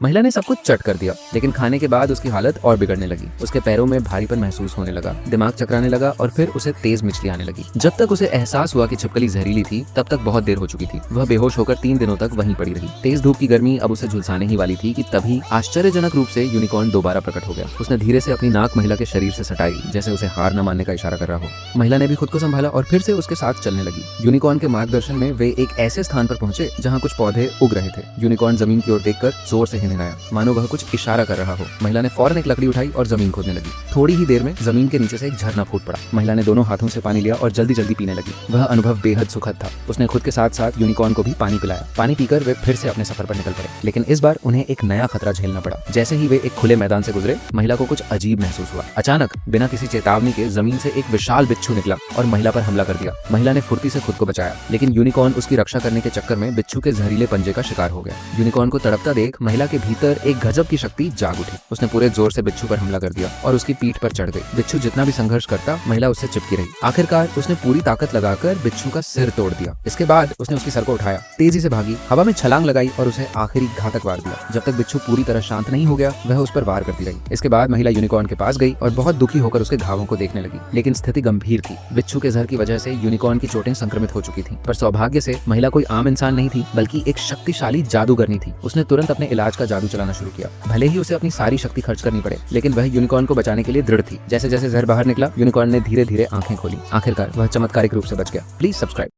महिला ने सब कुछ चट कर दिया, लेकिन खाने के बाद उसकी हालत और बिगड़ने लगी। उसके पैरों में भारीपन महसूस होने लगा, दिमाग चकराने लगा और फिर उसे तेज मिचली आने लगी। जब तक उसे एहसास हुआ कि छिपकली जहरीली थी, तब तक बहुत देर हो चुकी थी। वह बेहोश होकर 3 दिनों तक वहीं पड़ी रही। तेज धूप की गर्मी अब उसे झुलसाने ही वाली थी कि तभी आश्चर्यजनक रूप से यूनिकॉर्न दोबारा प्रकट हो गया। उसने धीरे से अपनी नाक महिला के शरीर से सटाई, जैसे उसे हार न मानने का इशारा कर रहा हो। महिला ने भी खुद को संभाला और फिर से उसके साथ चलने लगी। यूनिकॉर्न के मार्गदर्शन में वे एक ऐसे स्थान पर पहुंचे जहां कुछ पौधे उग रहे थे। यूनिकॉर्न जमीन की ओर देखकर जोर से हिनहिनाया, मानो वह कुछ इशारा कर रहा हो। महिला ने फौरन एक लकड़ी उठाई और जमीन खोदने लगी। थोड़ी ही देर में जमीन के नीचे से एक झरना फूट पड़ा। महिला ने दोनों हाथों से पानी लिया और जल्दी जल्दी पीने लगी। वह अनुभव बेहद सुखद था। उसने खुद के साथ साथ यूनिकॉर्न को भी पानी पिलाया। पानी पीकर वे फिर से अपने सफर पर निकल पड़े, लेकिन इस बार उन्हें एक नया खतरा झेलना पड़ा। जैसे ही वे एक खुले मैदान से गुजरे, महिला को कुछ अजीब महसूस हुआ। अचानक बिना किसी चेतावनी के जमीन से एक विशाल बिच्छू निकला और महिला पर हमला कर दिया। महिला ने फुर्ती से खुद को बचाया, लेकिन यूनिकॉर्न उसकी रक्षा करने के चक्कर में बिच्छू के जहरीले पंजे का शिकार हो गया। यूनिकॉर्न को तड़पता देख महिला के भीतर एक गजब की शक्ति जाग उठी। उसने पूरे जोर से बिच्छू पर हमला कर दिया और उसकी पीठ पर चढ़ गई। बिच्छू जितना भी संघर्ष करता, महिला उससे चिपकी रही। आखिरकार उसने पूरी ताकत लगाकर बिच्छू का सिर तोड़ दिया। इसके बाद उसने उसकी सर को उठाया, तेजी से भागी, हवा में छलांग लगाई और उसे आखिरी घातक वार दिया। जब तक बिच्छू पूरी तरह शांत नहीं हो गया, वह उस पर वार करती रही। इसके बाद महिला यूनिकॉर्न के पास गई और बहुत दुखी होकर उसके घावों को देखने लगी, लेकिन स्थिति गंभीर थी। बिच्छू के जहर की वजह से यूनिकॉर्न की चोटें संक्रमित हो चुकी थीं, पर सौभाग्य से महिला कोई आम इंसान नहीं थी, बल्कि एक शक्तिशाली जादूगरनी थी। उसने तुरंत अपने इलाज का जादू चलाना शुरू किया। भले ही उसे अपनी सारी शक्ति खर्च करनी पड़े, लेकिन वह यूनिकॉर्न को बचाने के लिए दृढ़ थी। जैसे जैसे जहर बाहर निकला, यूनिकॉर्न ने धीरे धीरे आंखें खोली। आखिरकार वह चमत्कारिक रूप से बच गया। Please subscribe.